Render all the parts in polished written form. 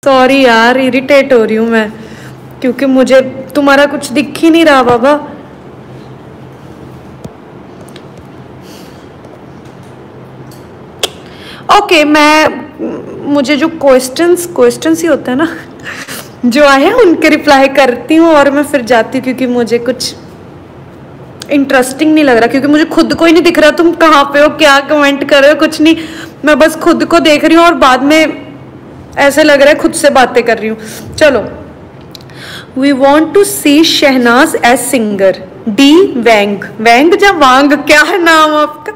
Sorry यार, irritate हो रही हूँ मैं क्योंकि मुझे तुम्हारा कुछ दिख ही नहीं रहा बाबा। ओके, मुझे जो क्वेश्चंस ही होते हैं ना जो आए उनके रिप्लाई करती हूँ और मैं फिर जाती हूँ, क्योंकि मुझे कुछ इंटरेस्टिंग नहीं लग रहा, क्योंकि मुझे खुद को ही नहीं दिख रहा तुम कहाँ पे हो, क्या कमेंट कर रहे हो, कुछ नहीं। मैं बस खुद को देख रही हूँ और बाद में ऐसे लग रहा है खुद से बातें कर रही हूँ। चलो, we want to see Shehnaaz as singer. डी वैंग, वैंग या वांग, क्या है नाम आपका?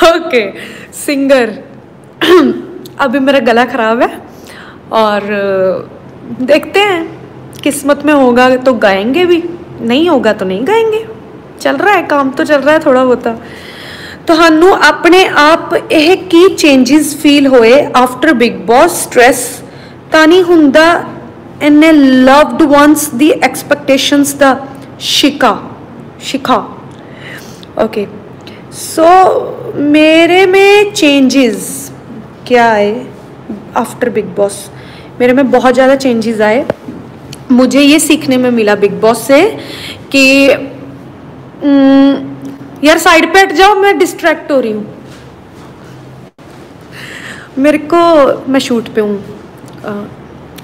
Okay, singer. अभी मेरा गला खराब है और देखते हैं, किस्मत में होगा तो गाएंगे भी, नहीं होगा तो नहीं गाएंगे। चल रहा है काम, तो चल रहा है थोड़ा बहुत। ਤੁਹਾਨੂੰ अपने आप ਇਹ ਕੀ चेंजेस फील होए आफ्टर बिग बॉस? स्ट्रेस ਤਾਂ नहीं ਹੁੰਦਾ इन्ने लव्ड वंस दी एक्सपेक्टेशंस दा शिखा। ओके, सो मेरे में चेंजेस क्या आए आफ्टर बिग बॉस? मेरे में बहुत ज़्यादा चेंजेस आए। मुझे ये सीखने में मिला बिग बॉस से कि यार साइड पे हट जाओ, मैं डिस्ट्रैक्ट हो रही हूँ। मेरे को, मैं शूट पे हूँ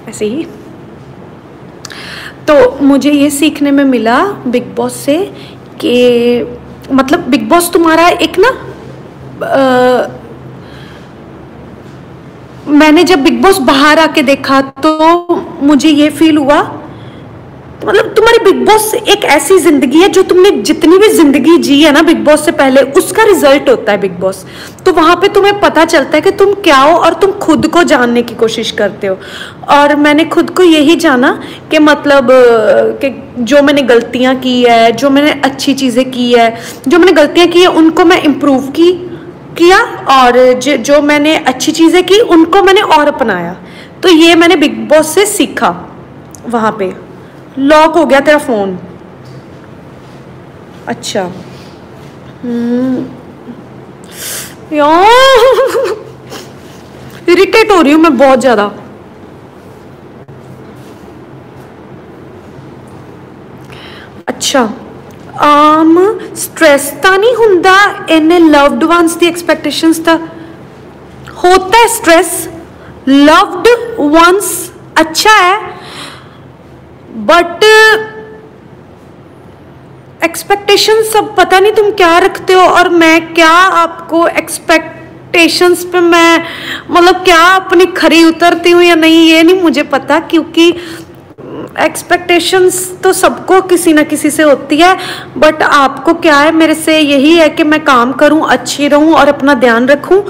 ऐसे ही। तो मुझे ये सीखने में मिला बिग बॉस से कि मतलब बिग बॉस तुम्हारा एक ना मैंने जब बिग बॉस बाहर आके देखा तो मुझे ये फील हुआ, तो मतलब तुम्हारी बिग बॉस एक ऐसी जिंदगी है जो तुमने जितनी भी जिंदगी जी है ना बिग बॉस से पहले, उसका रिजल्ट होता है बिग बॉस। तो वहां पे तुम्हें पता चलता है कि तुम क्या हो और तुम खुद को जानने की कोशिश करते हो। और मैंने खुद को यही जाना कि मतलब कि जो मैंने गलतियां की है, जो मैंने अच्छी चीजें की है, जो मैंने गलतियां की है उनको मैं इम्प्रूव किया, और जो मैंने अच्छी चीजें की उनको मैंने और अपनाया। तो ये मैंने बिग बॉस से सीखा। वहां पे लॉक हो गया तेरा फोन, अच्छा यार इरिटेट हो रही हूँ मैं बहुत ज्यादा। अच्छा, स्ट्रेस ਤਾਂ नहीं ਹੁੰਦਾ इन्ने लव्ड वंस दी एक्सपेक्टेशंस दा होता है। स्ट्रेस लव्ड वंस अच्छा है, बट एक्सपेक्टेशन सब पता नहीं तुम क्या रखते हो और मैं क्या आपको एक्सपेक्टेशंस पे मैं मतलब क्या अपनी खरी उतरती हूँ या नहीं, ये नहीं मुझे पता, क्योंकि एक्सपेक्टेशंस तो सबको किसी ना किसी से होती है। बट आपको क्या है, मेरे से यही है कि मैं काम करूँ, अच्छी रहूँ और अपना ध्यान रखूँ,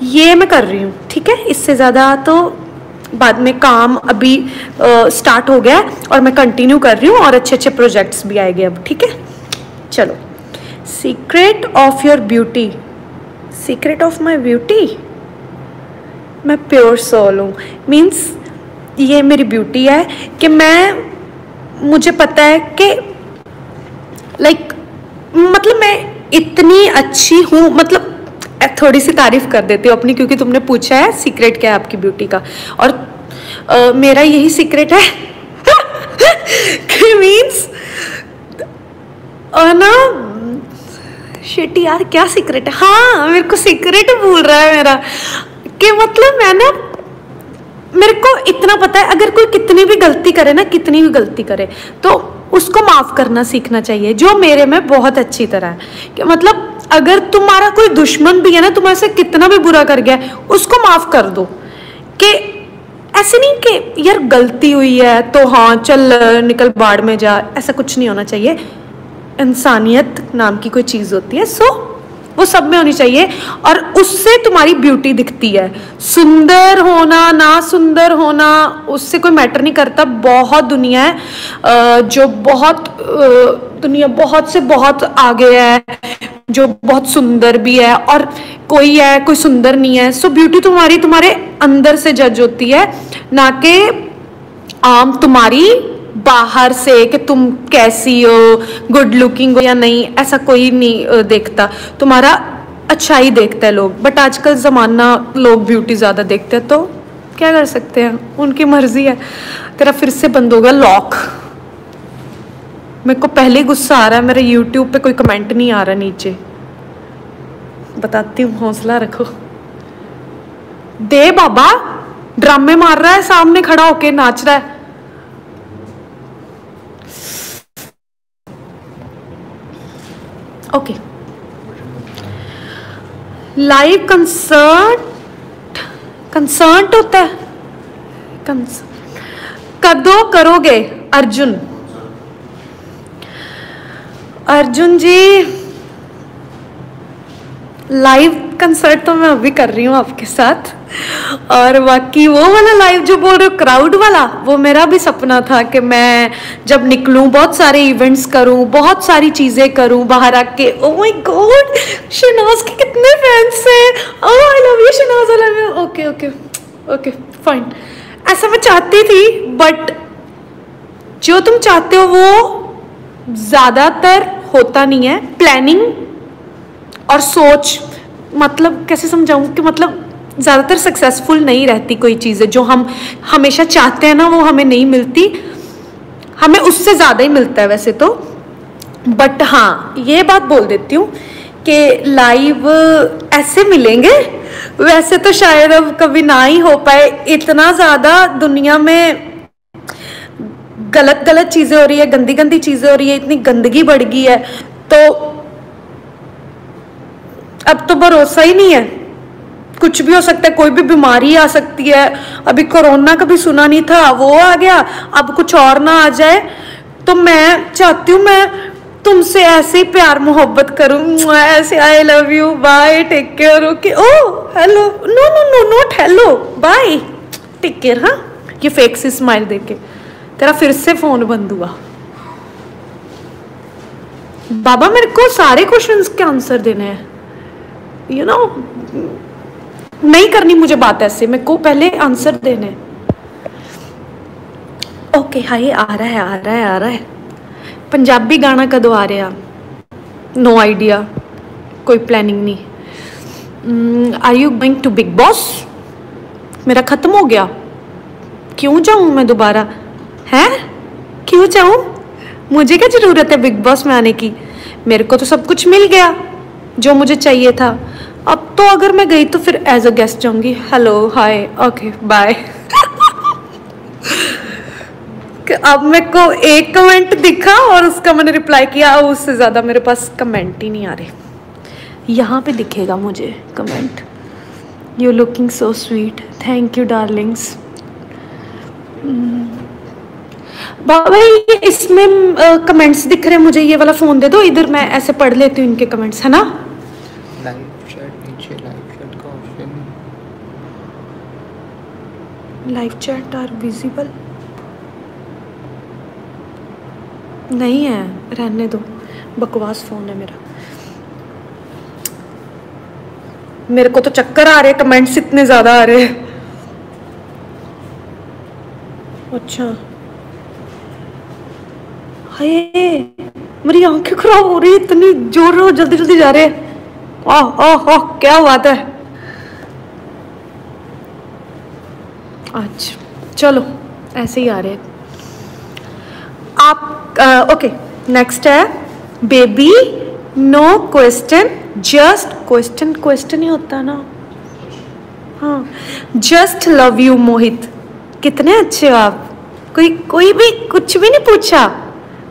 ये मैं कर रही हूँ। ठीक है, इससे ज़्यादा तो बाद में काम अभी स्टार्ट हो गया और मैं कंटिन्यू कर रही हूँ और अच्छे अच्छे प्रोजेक्ट्स भी आएंगे अब। ठीक है, चलो। Secret of your beauty, secret of my beauty, मैं प्योर सोल हूँ। मीन्स ये मेरी ब्यूटी है कि मुझे पता है कि लाइक मतलब मैं इतनी अच्छी हूँ, मतलब थोड़ी सी तारीफ कर देती हूँ अपनी, क्योंकि तुमने पूछा है सीक्रेट क्या है आपकी ब्यूटी का, और मेरा यही सीक्रेट है कि मीन्स ना शिट यार, क्या सीक्रेट है? हाँ, मेरे को सीक्रेट भूल रहा है मेरा, कि मतलब मैं ना, मेरे को इतना पता है अगर कोई कितनी भी गलती करे ना, कितनी भी गलती करे तो उसको माफ करना सीखना चाहिए, जो मेरे में बहुत अच्छी तरह है। कि मतलब अगर तुम्हारा कोई दुश्मन भी है ना, तुम्हारे से कितना भी बुरा कर गया, उसको माफ कर दो। कि ऐसे नहीं कि यार गलती हुई है तो हाँ चल निकल बाढ़ में जा, ऐसा कुछ नहीं होना चाहिए। इंसानियत नाम की कोई चीज़ होती है, सो वो सब में होनी चाहिए, और उससे तुम्हारी ब्यूटी दिखती है। सुंदर होना ना सुंदर होना उससे कोई मैटर नहीं करता। बहुत दुनिया है जो दुनिया बहुत से बहुत आगे है, जो बहुत सुंदर भी है, और कोई सुंदर नहीं है। सो ब्यूटी तुम्हारे अंदर से जज होती है, ना कि आम तुम्हारी बाहर से कि तुम कैसी हो, गुड लुकिंग हो या नहीं, ऐसा कोई नहीं देखता। तुम्हारा अच्छा ही देखता है लोग, बट आजकल ज़माना लोग ब्यूटी ज़्यादा देखते हैं, तो क्या कर सकते हैं, उनकी मर्जी है। तेरा फिर से बंद हो गया लॉक। मेरे को पहले गुस्सा आ रहा है, मेरे यूट्यूब पे कोई कमेंट नहीं आ रहा नीचे। बताती हूँ, हौसला रखो। दे बाबा, ड्रामे मार रहा है, सामने खड़ा होके नाच रहा है। ओके, लाइव कंसर्ट होता है, कदों करोगे अर्जुन? अर्जुन जी, लाइव कंसर्ट तो मैं अभी कर रही हूँ आपके साथ, और बाकी वो वाला लाइव जो बोल रहे हो क्राउड वाला, वो मेरा भी सपना था कि मैं जब निकलूं बहुत सारे इवेंट्स करूं, बहुत सारी चीजें करूं बाहर आके। ओह माय गॉड, शहनाज के कितने फैंस हैं। Oh I love you Shehnaaz, I love you. Okay okay okay fine, ऐसा मैं चाहती थी, बट जो तुम चाहते हो वो ज्यादातर होता नहीं है। प्लानिंग और सोच, मतलब कैसे समझाऊं कि मतलब ज़्यादातर सक्सेसफुल नहीं रहती कोई चीज़ें। जो हम हमेशा चाहते हैं ना, वो हमें नहीं मिलती, हमें उससे ज़्यादा ही मिलता है वैसे तो। बट हाँ, ये बात बोल देती हूँ कि लाइव ऐसे मिलेंगे, वैसे तो शायद अब कभी ना ही हो पाए। इतना ज़्यादा दुनिया में गलत गलत चीज़ें हो रही है, गंदी गंदी चीज़ें हो रही है, इतनी गंदगी बढ़ गई है, तो अब तो भरोसा ही नहीं है। कुछ भी हो सकता है, कोई भी बीमारी आ सकती है। अभी कोरोना कभी सुना नहीं था, वो आ गया, अब कुछ और ना आ जाए। तो मैं चाहती हूँ मैं तुमसे ऐसे ही प्यार मोहब्बत करूँ, ऐसे I love you, bye, take care, okay, oh hello, no no no not hello, bye, take care. हाँ, ये फेक सी स्माइल देके तेरा फिर से फोन बंद हुआ। बाबा मेरे को सारे क्वेश्चंस के आंसर देने हैं, यू नो, नहीं करनी मुझे बात ऐसे, मेरे को पहले आंसर देने। ओके हाय, आ रहा है आ रहा है आ रहा है। पंजाबी गाना कदों आ रहा? नो आइडिया, कोई प्लानिंग नहीं। Are you going to Bigg Boss? मेरा खत्म हो गया, क्यों जाऊं मैं दोबारा? है क्यों जाऊं? मुझे क्या जरूरत है बिग बॉस में आने की? मेरे को तो सब कुछ मिल गया जो मुझे चाहिए था। अब तो अगर मैं गई तो फिर एज अ गेस्ट जाऊंगी। Hello hi okay bye. अब मेरे को एक कमेंट दिखा और उसका मैंने रिप्लाई किया, उससे ज़्यादा मेरे पास कमेंट ही नहीं आ रहे। यहाँ पे दिखेगा मुझे comment, you looking so sweet, thank you darlings. बाबा ये इसमें कमेंट्स दिख रहे हैं मुझे, ये वाला फ़ोन दे दो, इधर मैं ऐसे पढ़ लेती हूँ इनके कमेंट्स, है ना? लाइव चैट नीचे, लाइव चैट का option, live chat are visible नहीं है, रहने दो, बकवास फ़ोन है मेरा। मेरे को तो चक्कर आ रहे, कमेंट्स इतने ज़्यादा आ रहे हैं। अच्छा हाय, मेरी आंखें खराब हो रही, इतनी जोर जल्दी जल्दी जा रहे हैं। ओह ओह ओह, क्या बात है। अच्छा चलो, ऐसे ही आ रहे हैं आप। ओके नेक्स्ट है baby, no question, just question, question ही होता ना। हाँ, जस्ट लव यू मोहित, कितने अच्छे हो आप। कोई भी कुछ भी नहीं पूछा,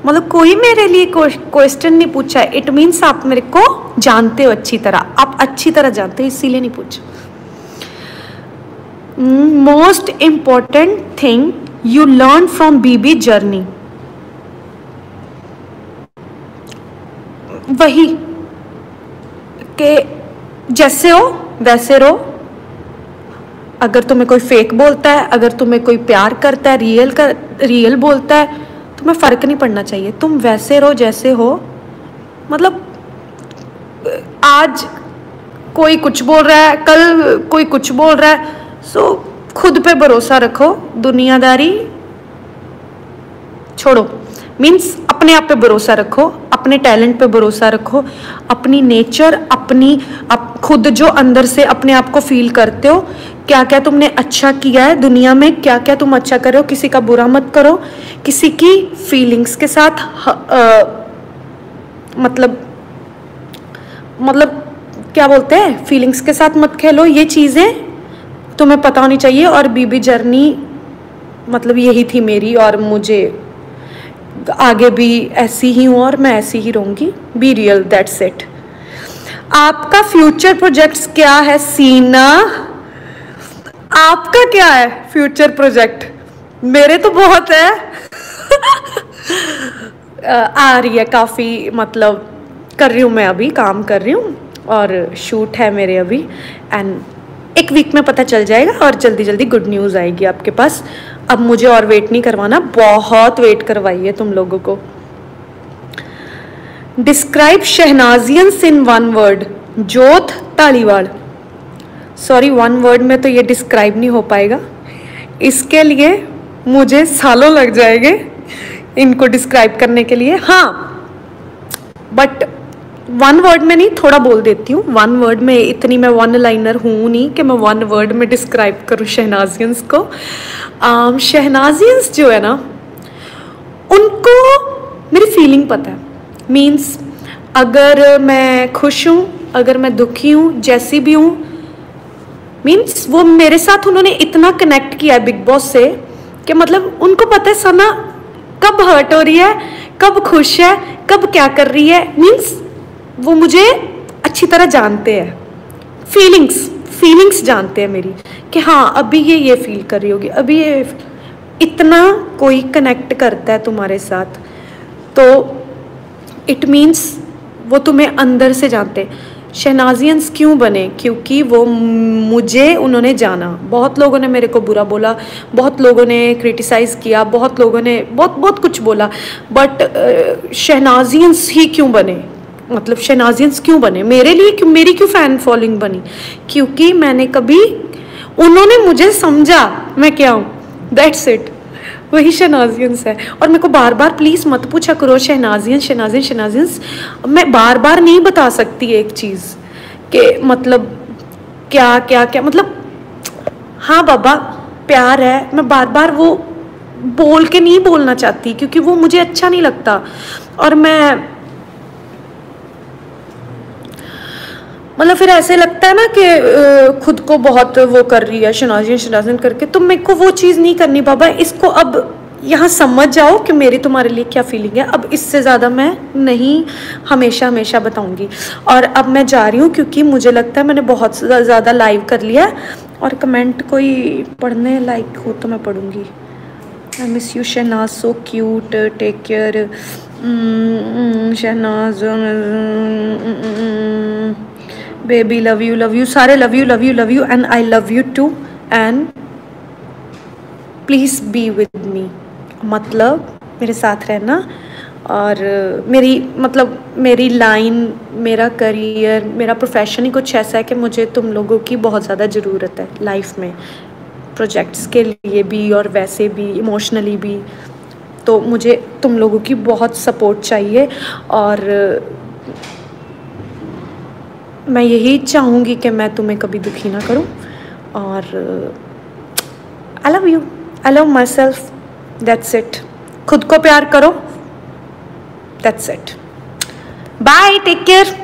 मतलब कोई मेरे लिए क्वेश्चन नहीं पूछा। इट मीन्स आप मेरे को जानते हो अच्छी तरह, आप अच्छी तरह जानते हो, इसीलिए नहीं पूछा। Most important thing you learn from BB journey, वही कि जैसे हो वैसे रहो। अगर तुम्हें कोई फेक बोलता है, अगर तुम्हें कोई प्यार करता है, रियल बोलता है, तुम्हें फ़र्क नहीं पड़ना चाहिए, तुम वैसे रहो जैसे हो। मतलब आज कोई कुछ बोल रहा है, कल कोई कुछ बोल रहा है, सो खुद पे भरोसा रखो, दुनियादारी छोड़ो। मीन्स अपने आप पे भरोसा रखो, अपने टैलेंट पे भरोसा रखो, अपनी नेचर, खुद जो अंदर से अपने आप को फील करते हो, क्या क्या तुमने अच्छा किया है दुनिया में, क्या क्या तुम अच्छा कर रहे हो, किसी का बुरा मत करो, किसी की फीलिंग्स के साथ मतलब क्या बोलते हैं, फीलिंग्स के साथ मत खेलो। ये चीज़ें तुम्हें पता होनी चाहिए। और बीबी जर्नी मतलब यही थी मेरी, और मुझे आगे भी ऐसी ही हूँ और मैं ऐसी ही रहूँगी। Be real, that's it. आपका फ्यूचर प्रोजेक्ट्स क्या है सीना? आपका क्या है फ्यूचर प्रोजेक्ट? मेरे तो बहुत है। आ रही है काफ़ी, मतलब कर रही हूँ मैं, अभी काम कर रही हूँ और शूट है मेरे अभी, एंड एक वीक में पता चल जाएगा और जल्दी जल्दी गुड न्यूज़ आएगी आपके पास। अब मुझे और वेट नहीं करवाना, बहुत वेट करवाई है तुम लोगों को। Describe शहनाजियंस in one word. जोत तालीवाल। सॉरी, वन वर्ड में तो ये डिस्क्राइब नहीं हो पाएगा, इसके लिए मुझे सालों लग जाएंगे इनको डिस्क्राइब करने के लिए। हाँ, बट वन वर्ड में नहीं, थोड़ा बोल देती हूँ। वन वर्ड में इतनी मैं वन लाइनर हूँ नहीं कि मैं वन वर्ड में डिस्क्राइब करूँ शहनाजियंस को। शहनाजियंस जो है ना, उनको मेरी फीलिंग पता है। मीन्स अगर मैं खुश हूँ, अगर मैं दुखी हूँ, जैसी भी हूँ, मीन्स वो मेरे साथ उन्होंने इतना कनेक्ट किया है बिग बॉस से कि मतलब उनको पता है सना कब हर्ट हो रही है, कब खुश है, कब क्या कर रही है। मीन्स वो मुझे अच्छी तरह जानते हैं, फीलिंग्स जानते हैं मेरी, कि हाँ अभी ये फील कर रही होगी, अभी ये। इतना कोई कनेक्ट करता है तुम्हारे साथ तो इट मीन्स वो तुम्हें अंदर से जानते हैं। शहनाजियंस क्यों बने? क्योंकि वो मुझे उन्होंने जाना। बहुत लोगों ने मेरे को बुरा बोला, बहुत लोगों ने क्रिटिसाइज़ किया, बहुत लोगों ने बहुत कुछ बोला, बट शहनाजियंस ही क्यों बने? मतलब शहनाजियंस क्यों बने मेरे लिए? मेरी क्यों फ़ैन फॉलोइंग बनी? क्योंकि मैंने कभी, उन्होंने मुझे समझा मैं क्या हूँ, दैट्स इट। वही शहनाजियंस है। और मेरे को बार बार प्लीज़ मत पूछा करो शहनाजियंस। मैं बार बार नहीं बता सकती एक चीज़ कि मतलब क्या क्या क्या, मतलब हाँ बाबा प्यार है, मैं बार बार वो बोल के नहीं बोलना चाहती क्योंकि वो मुझे अच्छा नहीं लगता। और मैं मतलब फिर ऐसे लगता है ना कि खुद को बहुत वो कर रही है शहनाजियन करके, तो मेरे को वो चीज़ नहीं करनी बाबा। इसको अब यहाँ समझ जाओ कि मेरी तुम्हारे लिए क्या फीलिंग है। अब इससे ज़्यादा मैं नहीं हमेशा बताऊँगी। और अब मैं जा रही हूँ क्योंकि मुझे लगता है मैंने बहुत ज़्यादा लाइव कर लिया है, और कमेंट कोई पढ़ने लायक हो तो मैं पढ़ूँगी। I miss you Shehnaaz, so cute, take care Shehnaaz, baby love you, सारे love you and I love you too, and please be with me. मतलब मेरे साथ रहना। और मेरी लाइन, मेरा करियर, मेरा प्रोफेशन ही कुछ ऐसा है कि मुझे तुम लोगों की बहुत ज़्यादा ज़रूरत है लाइफ में, प्रोजेक्ट्स के लिए भी और वैसे भी इमोशनली भी। तो मुझे तुम लोगों की बहुत सपोर्ट चाहिए, और मैं यही चाहूँगी कि मैं तुम्हें कभी दुखी ना करूँ। और I love myself, that's it. खुद को प्यार करो, that's it. Bye, take care.